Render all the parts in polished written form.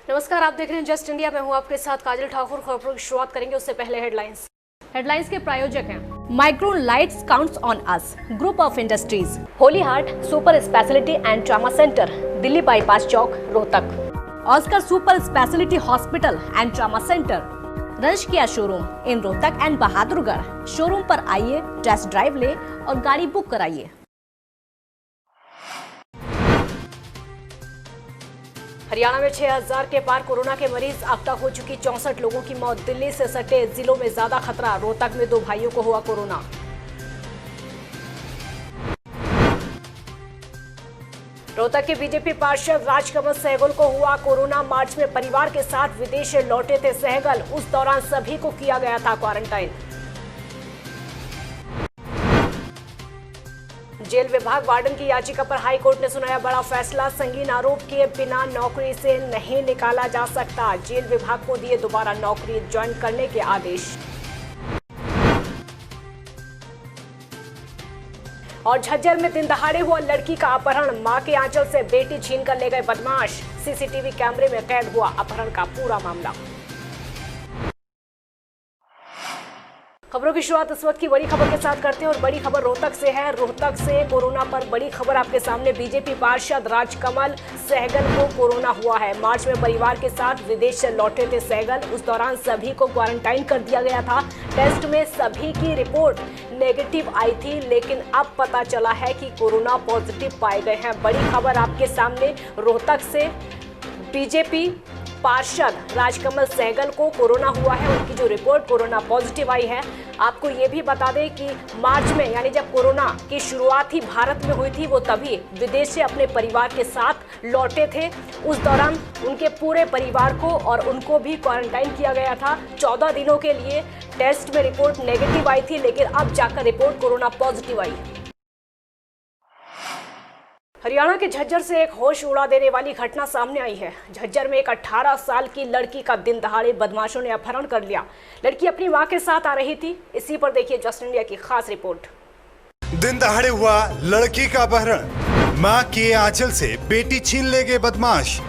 नमस्कार, आप देख रहे हैं जस्ट इंडिया। मैं हूं आपके साथ काजल ठाकुर। खबरों की शुरुआत करेंगे उससे पहले हेडलाइंस के प्रायोजक हैं Micron lights counts on us, group of industries, holy heart super speciality and trauma centre, Delhi bypass चौक, Rohtak. Oscar super speciality hospital and trauma centre, रंश किया showroom in Rohtak and Bahadurgarh. Showroom पर आइए, टेस्ट ड्राइव ले और गाड़ी बुक कराइए। हरियाणा में 6000 के पार कोरोना के मरीज। अब तक हो चुकी 64 लोगों की मौत। दिल्ली से सटे जिलों में ज्यादा खतरा। रोहतक में 2 भाइयों को हुआ कोरोना। रोहतक के बीजेपी पार्षद राजकमल सहगल को हुआ कोरोना। मार्च में परिवार के साथ विदेश से लौटे थे सहगल। उस दौरान सभी को किया गया था क्वारंटाइन। जेल विभाग वार्डन की याचिका पर हाई कोर्ट ने सुनाया बड़ा फैसला। संगीन आरोप किए बिना नौकरी से नहीं निकाला जा सकता। जेल विभाग को दिए दोबारा नौकरी ज्वाइन करने के आदेश। और झज्जर में दिन दहाड़े हुआ लड़की का अपहरण। मां के आंचल से बेटी छीन कर ले गए बदमाश। सीसीटीवी कैमरे में कैद हुआ अपहरण का पूरा मामला। खबरों की शुरुआत इस वक्त की बड़ी खबर के साथ करते हैं और बड़ी खबर रोहतक से है। रोहतक से कोरोना पर बड़ी खबर आपके सामने। बीजेपी पार्षद राजकमल सहगल को कोरोना हुआ है। मार्च में परिवार के साथ विदेश से लौटे थे सहगल। उस दौरान सभी को क्वारंटाइन कर दिया गया था। टेस्ट में सभी की रिपोर्ट नेगेटिव आई थी, लेकिन अब पता चला है कि कोरोना पॉजिटिव पाए गए हैं। बड़ी खबर आपके सामने रोहतक से। बीजेपी पार्षद राजकमल सहगल को कोरोना हुआ है। उनकी जो रिपोर्ट कोरोना पॉजिटिव आई है। आपको ये भी बता दें कि मार्च में, यानी जब कोरोना की शुरुआत ही भारत में हुई थी, वो तभी विदेश से अपने परिवार के साथ लौटे थे। उस दौरान उनके पूरे परिवार को और उनको भी क्वारंटाइन किया गया था 14 दिनों के लिए। टेस्ट में रिपोर्ट नेगेटिव आई थी, लेकिन अब जाकर रिपोर्ट कोरोना पॉजिटिव आई। हरियाणा के झज्जर से एक होश उड़ा देने वाली घटना सामने आई है। झज्जर में एक 18 साल की लड़की का दिन दहाड़े बदमाशों ने अपहरण कर लिया। लड़की अपनी मां के साथ आ रही थी। इसी पर देखिए जस्ट इंडिया की खास रिपोर्ट। दिन दहाड़े हुआ लड़की का अपहरण। मां के आंचल से बेटी छीन ले गए बदमाश।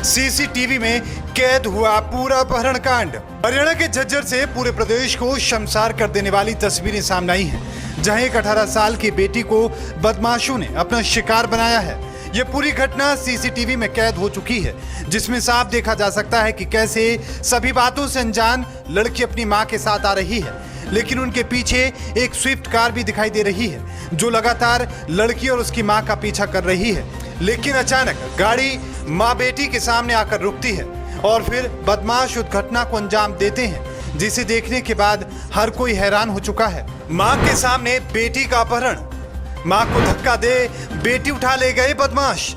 सीसीटीवी में कैद हुआ पूरा अपहरण कांड। हरियाणा के झज्जर से पूरे प्रदेश को शर्मसार कर देने वाली तस्वीरें सामने आई हैं, जहां एक 18 साल की बेटी को बदमाशों ने अपना शिकार बनाया है। ये पूरी घटना सीसीटीवी में कैद हो चुकी है, जिसमें साफ देखा जा सकता है कि कैसे सभी बातों से अनजान लड़की अपनी मां के साथ आ रही है, लेकिन उनके पीछे एक स्विफ्ट कार भी दिखाई दे रही है, जो लगातार लड़की और उसकी मां का पीछा कर रही है। लेकिन अचानक गाड़ी मां बेटी के सामने आकर रुकती है और फिर बदमाश उस घटना को अंजाम देते हैं, जिसे देखने के बाद हर कोई हैरान हो चुका है। मां के सामने बेटी का अपहरण। मां को धक्का दे बेटी उठा ले गए बदमाश।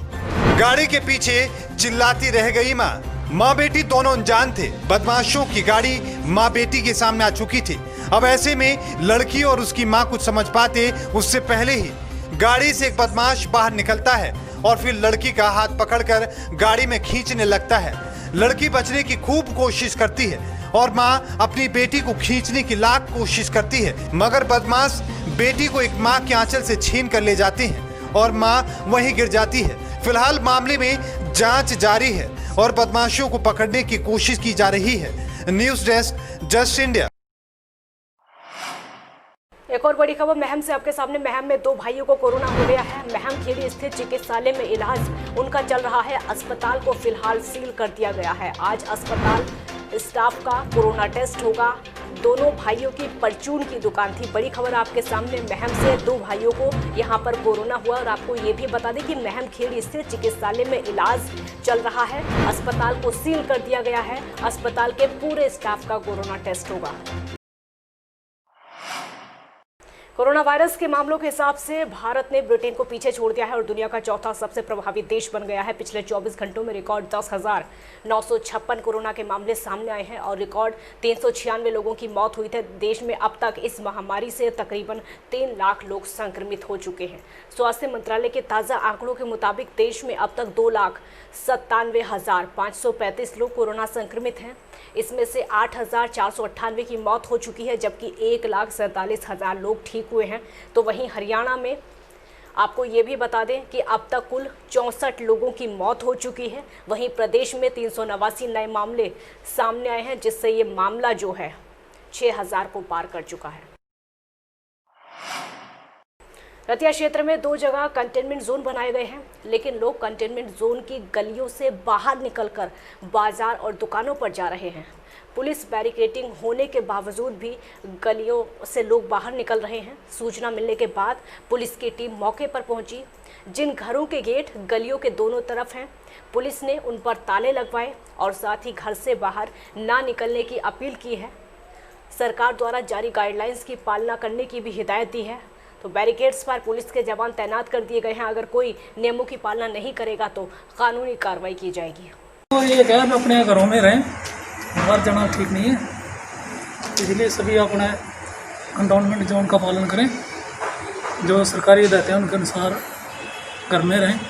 गाड़ी के पीछे चिल्लाती रह गई मां। मां बेटी दोनों अनजान थे। बदमाशों की गाड़ी मां बेटी के सामने आ चुकी थी। अब ऐसे में लड़की और उसकी मां कुछ समझ पाते उससे पहले ही गाड़ी से एक बदमाश बाहर निकलता है और फिर लड़की का हाथ पकड़कर गाड़ी में खींचने लगता है। लड़की बचने की खूब कोशिश करती है और मां अपनी बेटी को खींचने की लाख कोशिश करती है, मगर बदमाश बेटी को एक मां के आंचल से छीन कर ले जाते हैं और मां वहीं गिर जाती है। फिलहाल मामले में जांच जारी है और बदमाशों को पकड़ने की कोशिश की जा रही है। News desk just India. एक और बड़ी खबर महम से आपके सामने। महम में 2 भाइयों को कोरोना हो गया है। महम खेड़ी स्थित चिकित्सालय में इलाज उनका चल रहा है। अस्पताल को फिलहाल सील कर दिया गया है। आज अस्पताल स्टाफ का कोरोना टेस्ट होगा। दोनों भाइयों की परचून की दुकान थी। बड़ी खबर आपके सामने महम से 2 भाइयों को यहां पर कोरोना हुआ। और आपको ये भी बता दें कि महम खेड़ी स्थित चिकित्सालय में इलाज चल रहा है। अस्पताल को सील कर दिया गया है। अस्पताल के पूरे स्टाफ का कोरोना टेस्ट होगा। कोरोना वायरस के मामलों के हिसाब से भारत ने ब्रिटेन को पीछे छोड़ दिया है और दुनिया का चौथा सबसे प्रभावी देश बन गया है। पिछले 24 घंटों में रिकॉर्ड 10,956 कोरोना के मामले सामने आए हैं और रिकॉर्ड 396 लोगों की मौत हुई थी। देश में अब तक इस महामारी से तकरीबन 3 लाख लोग संक्रमित हो चुके हैं। स्वास्थ्य मंत्रालय के ताज़ा आंकड़ों के मुताबिक देश में अब तक 2,97,535 लोग कोरोना संक्रमित हैं। इसमें से 8,498 की मौत हो चुकी है, जबकि 1,47,000 लोग ठीक हुए हैं। तो वहीं हरियाणा में आपको ये भी बता दें कि अब तक कुल 64 लोगों की मौत हो चुकी है। वहीं प्रदेश में 389 नए मामले सामने आए हैं, जिससे ये मामला जो है 6000 को पार कर चुका है। रतिया क्षेत्र में 2 जगह कंटेनमेंट जोन बनाए गए हैं, लेकिन लोग कंटेनमेंट जोन की गलियों से बाहर निकलकर बाजार और दुकानों पर जा रहे हैं। पुलिस बैरिकेडिंग होने के बावजूद भी गलियों से लोग बाहर निकल रहे हैं। सूचना मिलने के बाद पुलिस की टीम मौके पर पहुंची। जिन घरों के गेट गलियों के दोनों तरफ हैं, पुलिस ने उन पर ताले लगवाए और साथ ही घर से बाहर ना निकलने की अपील की है। सरकार द्वारा जारी गाइडलाइंस की पालना करने की भी हिदायत दी है। तो बैरिकेड्स पर पुलिस के जवान तैनात कर दिए गए हैं। अगर कोई नियमों की पालना नहीं करेगा तो कानूनी कार्रवाई की जाएगी। तो ये क्या है, अपने घरों में रहें, बाहर जाना ठीक नहीं है, इसलिए सभी अपने कंटेनमेंट जोन का पालन करें। जो सरकारी हिदायतें हैं उनके अनुसार घर में रहें,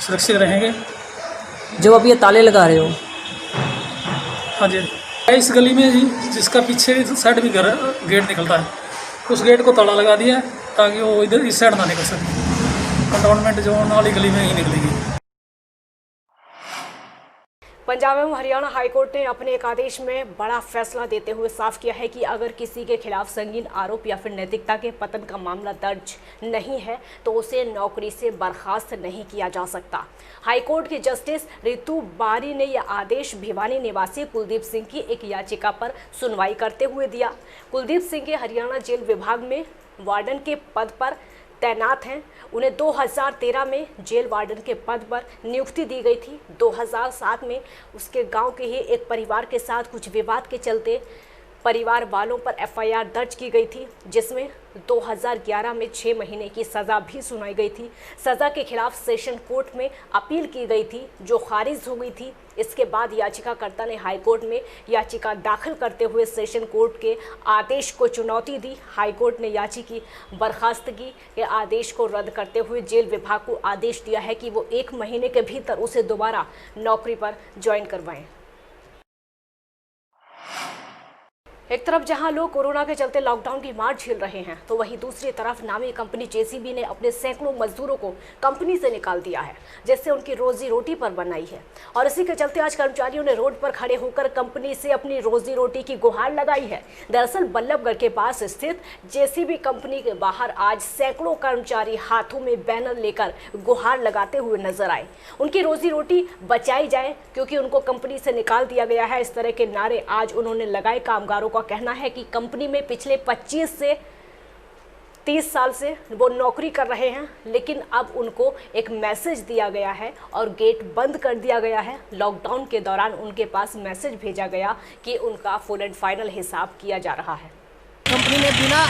सुरक्षित रहेंगे। जो अब ये ताले लगा रहे हो, हाँ जी, इस गली में जी जिसका पीछे साइड भी घर गेट निकलता है, उस गेट को ताला लगा दिया है ताकि वो इधर इस साइड ना निकल सके। कंटेनमेंट जोन वाली गली में ही निकलेगी। पंजाब एवं हरियाणा हाईकोर्ट ने अपने एक आदेश में बड़ा फैसला देते हुए साफ किया है कि अगर किसी के खिलाफ संगीन आरोप या फिर नैतिकता के पतन का मामला दर्ज नहीं है तो उसे नौकरी से बर्खास्त नहीं किया जा सकता। हाईकोर्ट की जस्टिस रितु बारी ने यह आदेश भिवानी निवासी कुलदीप सिंह की एक याचिका पर सुनवाई करते हुए दिया। कुलदीप सिंह के हरियाणा जेल विभाग में वार्डन के पद पर तैनात हैं। उन्हें 2013 में जेल वार्डन के पद पर नियुक्ति दी गई थी। 2007 में उसके गांव के ही एक परिवार के साथ कुछ विवाद के चलते परिवार वालों पर एफआईआर दर्ज की गई थी, जिसमें 2011 में 6 महीने की सज़ा भी सुनाई गई थी। सज़ा के खिलाफ सेशन कोर्ट में अपील की गई थी, जो खारिज हो गई थी। इसके बाद याचिकाकर्ता ने हाईकोर्ट में याचिका दाखिल करते हुए सेशन कोर्ट के आदेश को चुनौती दी। हाईकोर्ट ने याचिकी बर्खास्तगी के आदेश को रद्द करते हुए जेल विभाग को आदेश दिया है कि वो 1 महीने के भीतर उसे दोबारा नौकरी पर ज्वाइन करवाएं। एक तरफ जहां लोग कोरोना के चलते लॉकडाउन की मार झेल रहे हैं, तो वहीं दूसरी तरफ नामी कंपनी जेसीबी ने अपने सैकड़ों मजदूरों को कंपनी से निकाल दिया है, जिससे उनकी रोजी रोटी पर बनाई है। और इसी के चलते आज कर्मचारियों ने रोड पर खड़े होकर कंपनी से अपनी रोजी रोटी की गुहार लगाई है। दरअसल बल्लभगढ़ के पास स्थित जेसीबी कंपनी के बाहर आज सैकड़ों कर्मचारी हाथों में बैनर लेकर गुहार लगाते हुए नजर आए। उनकी रोजी रोटी बचाई जाए, क्योंकि उनको कंपनी से निकाल दिया गया है। इस तरह के नारे आज उन्होंने लगाए। कामगारों का कहना है कि कंपनी में पिछले 25 से 30 साल से वो नौकरी कर रहे हैं, लेकिन अब उनको एक मैसेज दिया गया है और गेट बंद कर दिया गया है। लॉकडाउन के दौरान उनके पास मैसेज भेजा गया कि उनका फुल एंड फाइनल हिसाब किया जा रहा है। कंपनी ने बिना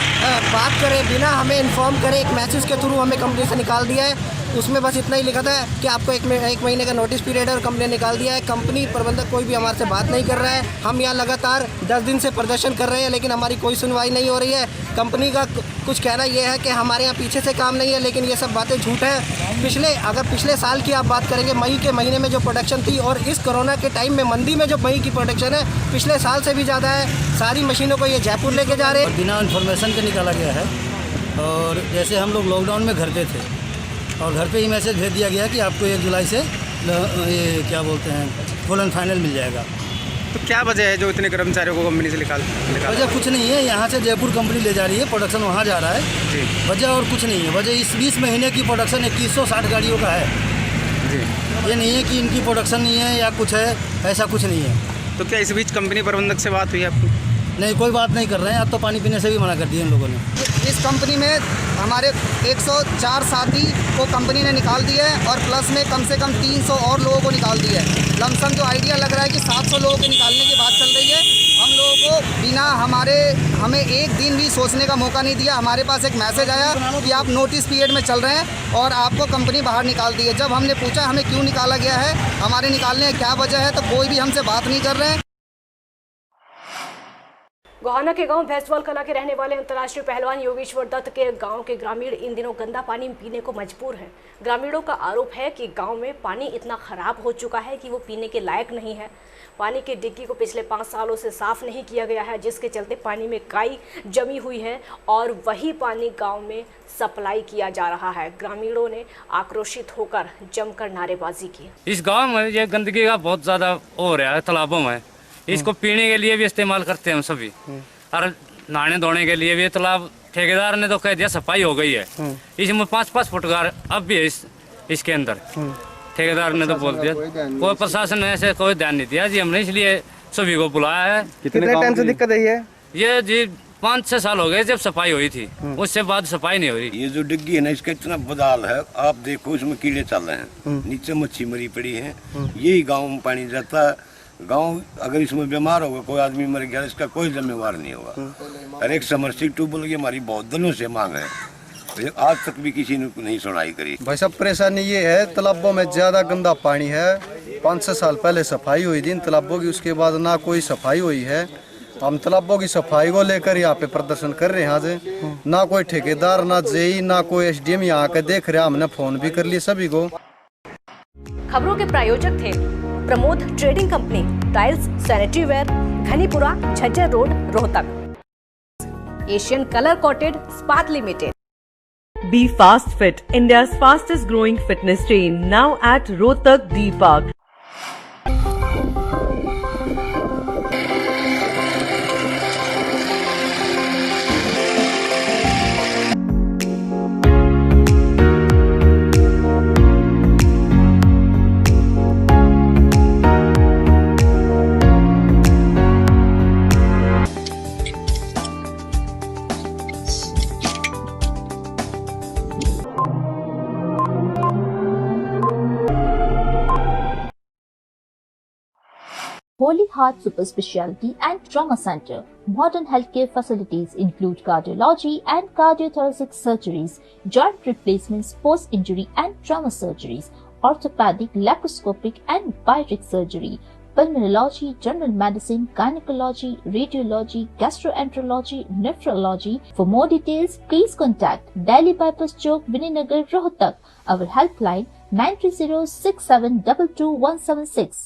बात करे, बिना हमें इन्फॉर्म करे, एक मैसेज के थ्रू हमें कंपनी से निकाल दिया है। उसमें बस इतना ही लिखा था कि आपको एक महीने का नोटिस पीरियड है और कंपनी ने निकाल दिया है। कंपनी प्रबंधक कोई भी हमारे से बात नहीं कर रहा है। हम यहाँ लगातार 10 दिन से प्रदर्शन कर रहे हैं, लेकिन हमारी कोई सुनवाई नहीं हो रही है। कंपनी का कुछ कहना यह है कि हमारे यहाँ पीछे से काम नहीं है, लेकिन ये सब बातें झूठ है। अगर पिछले साल की आप बात करेंगे, मई के महीने में जो प्रोडक्शन थी और इस कोरोना के टाइम में मंदी में जो मई की प्रोडक्शन है, पिछले साल से भी ज़्यादा है। सारी मशीनों को ये जयपुर लेके जा रहे हैं। बिना इन्फॉर्मेशन के निकाला गया है। और जैसे हम लोग लॉकडाउन में घर पे थे और घर पे ही मैसेज भेज दिया गया कि आपको 1 जुलाई से ये क्या बोलते हैं फुल एंड फाइनल मिल जाएगा। तो क्या वजह है जो इतने कर्मचारियों को कंपनी से निकाल? वजह कुछ नहीं है, यहाँ से जयपुर कंपनी ले जा रही है, प्रोडक्शन वहाँ जा रहा है जी। वजह और कुछ नहीं है। वजह इस 20 महीने की प्रोडक्शन 2160 गाड़ियों का है जी। ये नहीं है कि इनकी प्रोडक्शन नहीं है या कुछ है, ऐसा कुछ नहीं है। तो क्या इस बीच कंपनी प्रबंधक से बात हुई आपकी? नहीं, कोई बात नहीं कर रहे हैं। अब तो पानी पीने से भी मना कर दिया इन लोगों ने। इस कंपनी में हमारे 104 साथी को कंपनी ने निकाल दिया है और प्लस में कम से कम 300 और लोगों को निकाल दिया है। लमसम जो आइडिया लग रहा है कि 700 लोगों के निकालने की बात चल रही है। हम लोगों को बिना हमें एक दिन भी सोचने का मौका नहीं दिया। हमारे पास एक मैसेज आया कि आप नोटिस पीरियड में चल रहे हैं और आपको कंपनी बाहर निकाल दी है। जब हमने पूछा हमें क्यों निकाला गया है, हमारे निकालने की क्या वजह है, तो कोई भी हमसे बात नहीं कर रहे हैं। गोहाना के गांव भैंसवाल कला के रहने वाले अंतर्राष्ट्रीय पहलवान योगेश्वर दत्त के गांव के ग्रामीण इन दिनों गंदा पानी पीने को मजबूर हैं। ग्रामीणों का आरोप है कि गांव में पानी इतना खराब हो चुका है कि वो पीने के लायक नहीं है। पानी की डिग्गी को पिछले 5 सालों से साफ नहीं किया गया है, जिसके चलते पानी में काई जमी हुई है और वही पानी गाँव में सप्लाई किया जा रहा है। ग्रामीणों ने आक्रोशित होकर जमकर नारेबाजी की। इस गाँव में ये गंदगी का बहुत ज्यादा हो रहा है, तालाबों में इसको पीने के लिए भी इस्तेमाल करते हैं हम सभी, और नहाने धोने के लिए भी। तालाब ठेकेदार ने तो कह दिया सफाई हो गई है, इसमें 5-5 फुटगार अब भी है इसके अंदर। ठेकेदार ने तो बोल दिया, कोई प्रशासन ने ऐसे कोई ध्यान नहीं दिया जी। हमने इसलिए सभी को बुलाया है। कितने टाइम से दिक्कत है ये जी 5-6 साल हो गए जब सफाई हुई थी, उससे बाद सफाई नहीं हो रही। ये जो डिग्गी है ना, इसका इतना बदाल है, आप देखो इसमें कीड़े चल रहे हैं, नीचे मच्छी मरी पड़ी है। यही गांव में पानी जाता है। गांव अगर इसमें बीमार होगा, कोई आदमी मर गया, इसका कोई जिम्मेवार नहीं होगा। और एक समर्सिबल ट्यूबवेल की हमारी बहुत दिनों से मांग है, आज तक भी किसी ने नहीं सुनाई करी। भाई साहब परेशानी ये है, तालाबों में ज्यादा गंदा पानी है। 5-6 साल पहले सफाई हुई थी इन तालाबों की, उसके बाद ना कोई सफाई हुई है। हम तालाबों की सफाई को लेकर यहाँ पे प्रदर्शन कर रहे हैं आज। ना कोई ठेकेदार, ना जेई, ना कोई SDM यहाँ आकर देख रहे। हमने फोन भी कर लिए सभी को। खबरों के प्रायोजक थे Pramod trading company, tiles, sanitary ware, Ghanipura, Jhajjar road, Rohtak. Asian colour coated Spat limited. Be Fast Fit, India's fastest growing fitness chain, now at Rohtak D Park. Holy Heart Super Speciality and Trauma Center. Modern healthcare facilities include cardiology and cardiothoracic surgeries, joint replacements, post-injury and trauma surgeries, orthopedic, laparoscopic and bariatric surgery, pulmonology, general medicine, gynecology, radiology, gastroenterology, nephrology. For more details, please contact Delhi Bypass Chowk, Vininagar, Rohtak. Our helpline 930-6722-176.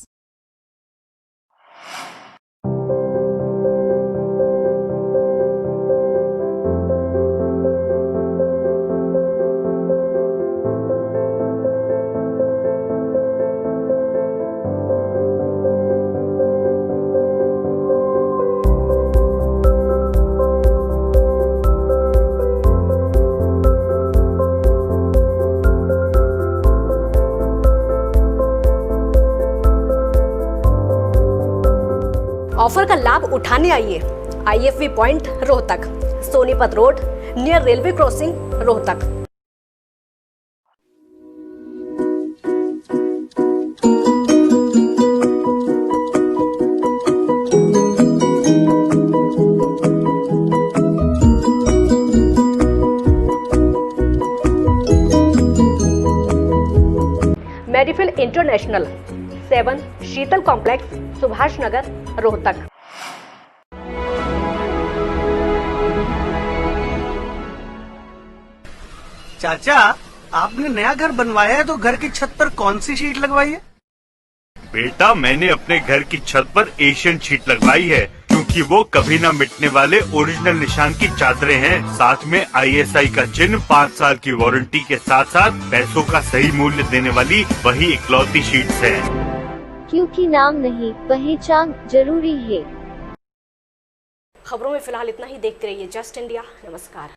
Offer का लाभ उठाने आइए IFV point Rohtak, Sonipat road near railway crossing, Rohtak. Medifil international 7 Sheetal complex, Subhash Nagar, Rohtak. चाचा, आपने नया घर बनवाया है तो घर की छत पर कौन सी शीट लगवाई है? बेटा, मैंने अपने घर की छत पर एशियन शीट लगवाई है, क्योंकि वो कभी न मिटने वाले ओरिजिनल निशान की चादरें हैं। साथ में ISI का चिन्ह, 5 साल की वारंटी के साथ साथ पैसों का सही मूल्य देने वाली वही इकलौती शीट्स हैं। क्योंकि नाम नहीं, पहचान जरूरी है। खबरों में फिलहाल इतना ही। देखते रहिए जस्ट इंडिया। नमस्कार।